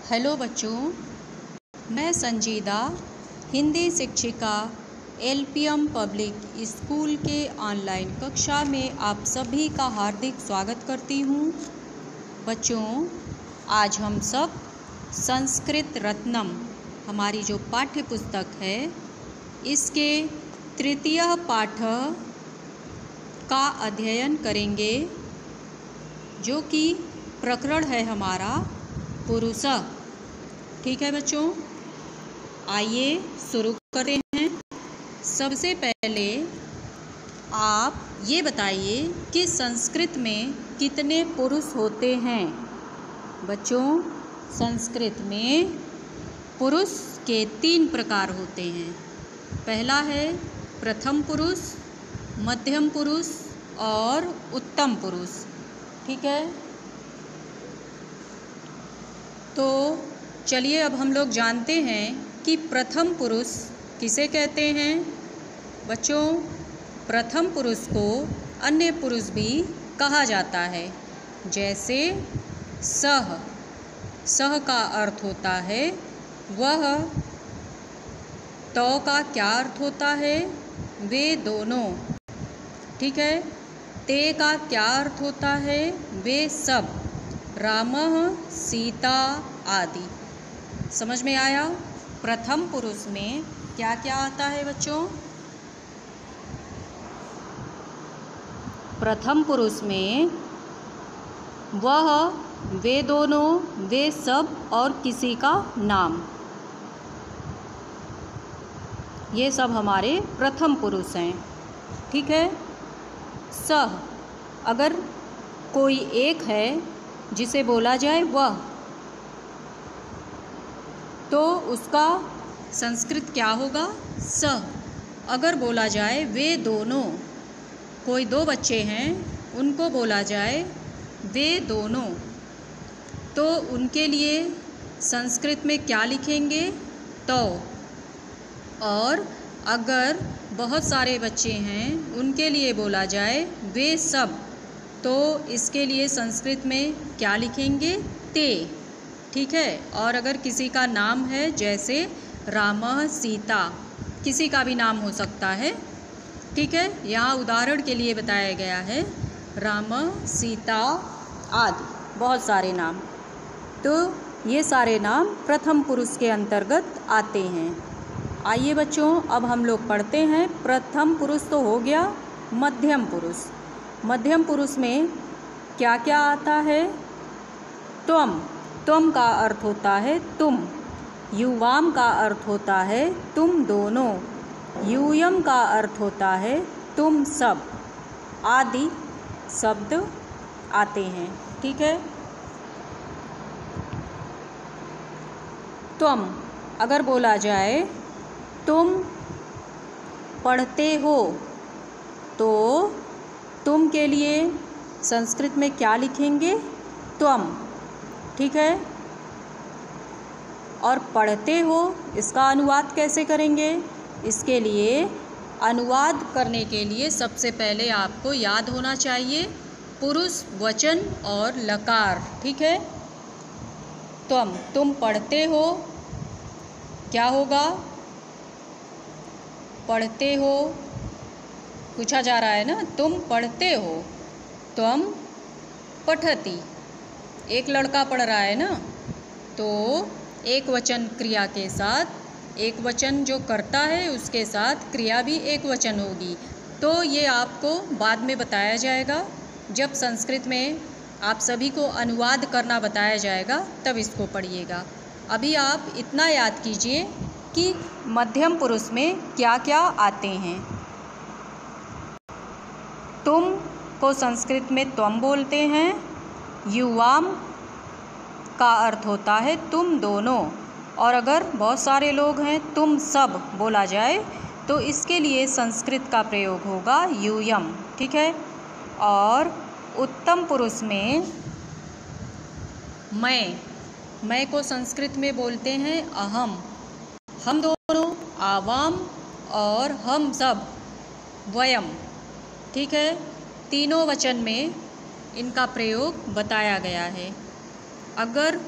Hello बच्चों, मैं संजीदा हिंदी शिक्षिका एलपीएम पब्लिक स्कूल के ऑनलाइन कक्षा में आप सभी का हार्दिक स्वागत करती हूँ। बच्चों, आज हम सब संस्कृत रत्नम हमारी जो पाठ्य पुस्तक है इसके तृतीय पाठ का अध्ययन करेंगे, जो कि प्रकरण है हमारा पुरुष। ठीक है बच्चों, आइए शुरू करते हैं। सबसे पहले आप ये बताइए कि संस्कृत में कितने पुरुष होते हैं। बच्चों, संस्कृत में पुरुष के 3 प्रकार होते हैं। पहला है प्रथम पुरुष, मध्यम पुरुष और उत्तम पुरुष। ठीक है, तो चलिए अब हम लोग जानते हैं कि प्रथम पुरुष किसे कहते हैं। बच्चों, प्रथम पुरुष को अन्य पुरुष भी कहा जाता है, जैसे सह। सह का अर्थ होता है वह। तो का क्या अर्थ होता है? वे दोनों। ठीक है, ते का क्या अर्थ होता है? वे सब। रामः, सीता आदि। समझ में आया? प्रथम पुरुष में क्या क्या आता है बच्चों? प्रथम पुरुष में वह, वे दोनों, वे सब और किसी का नाम, ये सब हमारे प्रथम पुरुष हैं। ठीक है, सह, अगर कोई एक है जिसे बोला जाए वह, तो उसका संस्कृत क्या होगा? सह। अगर बोला जाए वे दोनों, कोई 2 बच्चे हैं उनको बोला जाए वे दोनों, तो उनके लिए संस्कृत में क्या लिखेंगे? तो। और अगर बहुत सारे बच्चे हैं उनके लिए बोला जाए वे सब, तो इसके लिए संस्कृत में क्या लिखेंगे? ते। ठीक है, और अगर किसी का नाम है, जैसे रामः, सीता, किसी का भी नाम हो सकता है। ठीक है, यहाँ उदाहरण के लिए बताया गया है रामः, सीता आदि, बहुत सारे नाम। तो ये सारे नाम प्रथम पुरुष के अंतर्गत आते हैं। आइए बच्चों, अब हम लोग पढ़ते हैं। प्रथम पुरुष तो हो गया। मध्यम पुरुष। मध्यम पुरुष में क्या क्या आता है? त्वम। त्वम का अर्थ होता है तुम। युवाम का अर्थ होता है तुम दोनों। यूयम का अर्थ होता है तुम सब आदि शब्द आते हैं। ठीक है, त्वम अगर बोला जाए तुम पढ़ते हो, तो तुम के लिए संस्कृत में क्या लिखेंगे? त्वम। ठीक है, और पढ़ते हो इसका अनुवाद कैसे करेंगे? इसके लिए अनुवाद करने के लिए सबसे पहले आपको याद होना चाहिए पुरुष वचन और लकार। ठीक है, तुम पढ़ते हो, क्या होगा? पढ़ते हो पूछा जा रहा है ना, तुम पढ़ते हो। त्वम पठति, एक लड़का पढ़ रहा है ना, तो एक वचन क्रिया के साथ, एक वचन जो करता है उसके साथ क्रिया भी एक वचन होगी। तो ये आपको बाद में बताया जाएगा, जब संस्कृत में आप सभी को अनुवाद करना बताया जाएगा तब इसको पढ़िएगा। अभी आप इतना याद कीजिए कि मध्यम पुरुष में क्या क्या आते हैं। तुम को संस्कृत में त्वम बोलते हैं। युवाम का अर्थ होता है तुम दोनों, और अगर बहुत सारे लोग हैं तुम सब बोला जाए तो इसके लिए संस्कृत का प्रयोग होगा यूयम। ठीक है, और उत्तम पुरुष में मैं को संस्कृत में बोलते हैं अहम। हम दोनों आवाम और हम सब वयम। ठीक है, तीनों वचन में इनका प्रयोग बताया गया है। अगर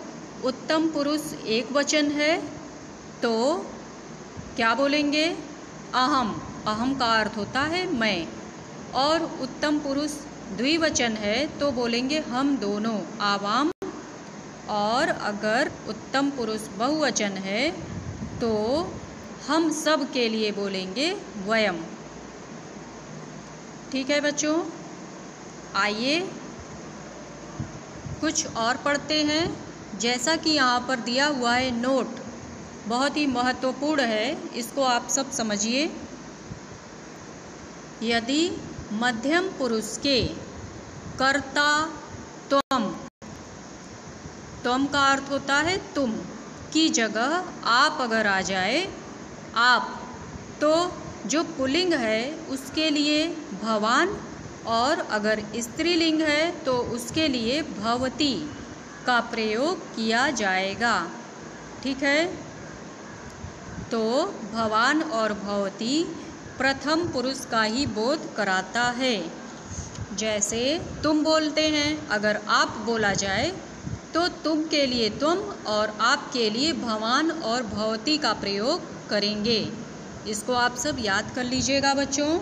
उत्तम पुरुष एक वचन है तो क्या बोलेंगे? अहम। अहम का अर्थ होता है मैं। और उत्तम पुरुष द्विवचन है तो बोलेंगे हम दोनों, आवाम। और अगर उत्तम पुरुष बहुवचन है तो हम सब के लिए बोलेंगे वयम। ठीक है बच्चों, आइए कुछ और पढ़ते हैं। जैसा कि यहाँ पर दिया हुआ है नोट, बहुत ही महत्वपूर्ण है, इसको आप सब समझिए। यदि मध्यम पुरुष के कर्ता त्वम, त्वम का अर्थ होता है तुम, की जगह आप अगर आ जाए, आप, तो जो पुल्लिंग है उसके लिए भवान, और अगर स्त्रीलिंग है तो उसके लिए भवती का प्रयोग किया जाएगा। ठीक है, तो भवान और भवती प्रथम पुरुष का ही बोध कराता है। जैसे तुम बोलते हैं, अगर आप बोला जाए तो तुम के लिए तुम और आप के लिए भवान और भवती का प्रयोग करेंगे। इसको आप सब याद कर लीजिएगा बच्चों।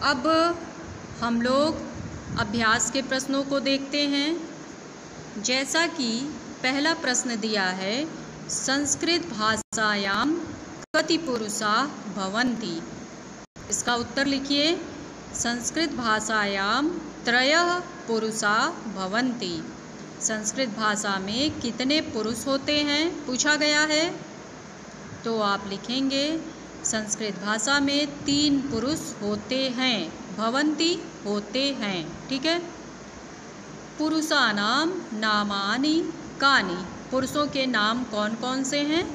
अब हम लोग अभ्यास के प्रश्नों को देखते हैं। जैसा कि पहला प्रश्न दिया है, संस्कृत भाषायां कति पुरुषा भवन्ति। इसका उत्तर लिखिए। संस्कृत भाषायां त्रयः पुरुषा भवन्ति। संस्कृत भाषा में कितने पुरुष होते हैं पूछा गया है, तो आप लिखेंगे संस्कृत भाषा में 3 पुरुष होते हैं, भवन्ति होते हैं। ठीक है। पुरुषानाम नामानि कानि, पुरुषों के नाम कौन कौन से हैं?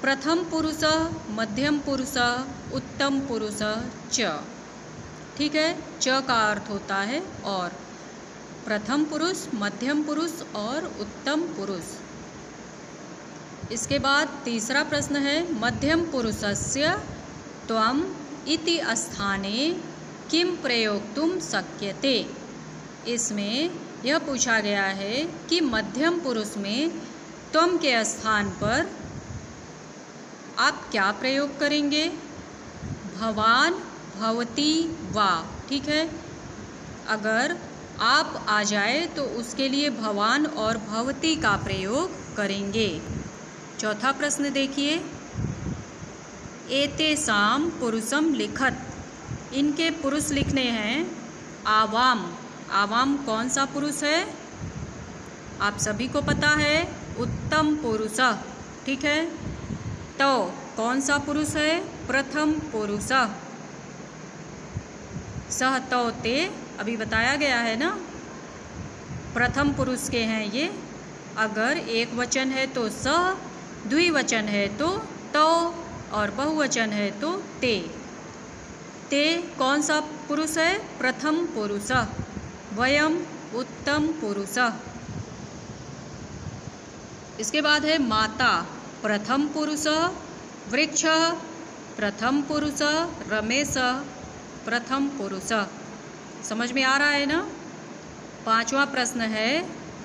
प्रथम पुरुष, मध्यम पुरुष, उत्तम पुरुष च। ठीक है, च का अर्थ होता है और। प्रथम पुरुष, मध्यम पुरुष और उत्तम पुरुष। इसके बाद तीसरा प्रश्न है, मध्यम पुरुषस्य त्वम इति स्थाने किम प्रयोक्तुं शक्यते। इसमें यह पूछा गया है कि मध्यम पुरुष में त्वम के स्थान पर आप क्या प्रयोग करेंगे? भवान, भवती, वा। ठीक है, अगर आप आ जाए तो उसके लिए भवान और भवती का प्रयोग करेंगे। चौथा प्रश्न देखिए, एतेषां पुरुषम लिखत। इनके पुरुष लिखने हैं। आवाम, आवाम कौन सा पुरुष है? आप सभी को पता है, उत्तम पुरुष। ठीक है, तो कौन सा पुरुष है? प्रथम पुरुष। सह तो ते अभी बताया गया है ना, प्रथम पुरुष के हैं ये। अगर एक वचन है तो सह, द्विवचन है तो और बहुवचन है तो ते। ते कौन सा पुरुष है? प्रथम पुरुष। वयम उत्तम पुरुष। इसके बाद है माता, प्रथम पुरुष। वृक्ष प्रथम पुरुष। रमेश प्रथम पुरुष। समझ में आ रहा है ना? पांचवा प्रश्न है,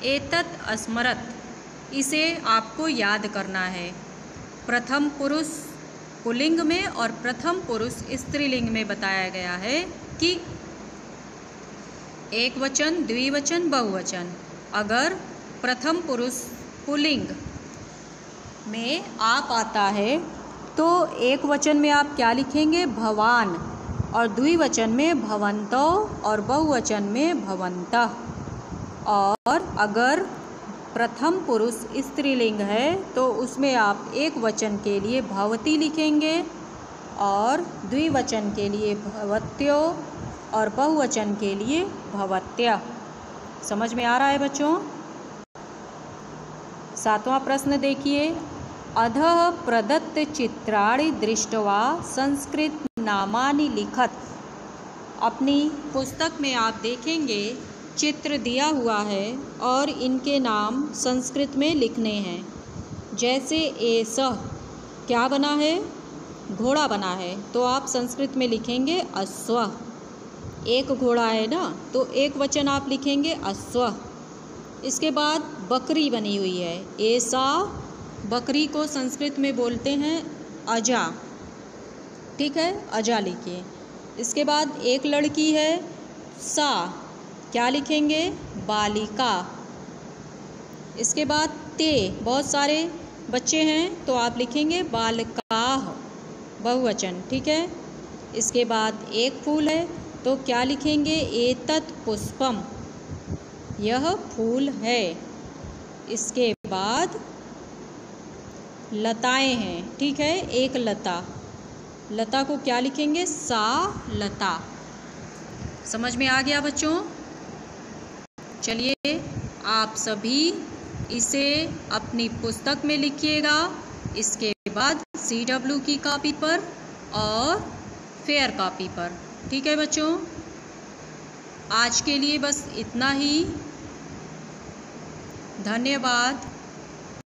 एतत् स्मरत। इसे आपको याद करना है। प्रथम पुरुष पुल्लिंग में और प्रथम पुरुष स्त्रीलिंग में बताया गया है कि एक वचन, द्विवचन, बहुवचन। अगर प्रथम पुरुष पुल्लिंग में आप आता है तो एक वचन में आप क्या लिखेंगे? भवान, और द्विवचन में भवन्तौ और बहुवचन में भवन्तः। और अगर प्रथम पुरुष स्त्रीलिंग है तो उसमें आप एक वचन के लिए भवती लिखेंगे और द्विवचन के लिए भवत्यो और बहुवचन के लिए भवत्या। समझ में आ रहा है बच्चों? सातवां प्रश्न देखिए, अधः प्रदत्त चित्राणि दृष्ट्वा संस्कृत नामानि लिखत। अपनी पुस्तक में आप देखेंगे चित्र दिया हुआ है और इनके नाम संस्कृत में लिखने हैं। जैसे एषः क्या बना है? घोड़ा बना है, तो आप संस्कृत में लिखेंगे अश्व। एक घोड़ा है ना, तो एक वचन आप लिखेंगे अश्व। इसके बाद बकरी बनी हुई है, ऐसा। बकरी को संस्कृत में बोलते हैं अजा, ठीक है, अजा लिखिए। इसके बाद एक लड़की है, सा, क्या लिखेंगे, बालिका। इसके बाद ते, बहुत सारे बच्चे हैं तो आप लिखेंगे बालकाः, बहुवचन, ठीक है। इसके बाद एक फूल है तो क्या लिखेंगे, एतत् पुष्पम, यह फूल है। इसके बाद लताएं हैं, ठीक है, एक लता, लता को क्या लिखेंगे, सा लता। समझ में आ गया बच्चों? चलिए आप सभी इसे अपनी पुस्तक में लिखिएगा, इसके बाद CW की कॉपी पर और फेयर कॉपी पर, ठीक है बच्चों। आज के लिए बस इतना ही। धन्यवाद।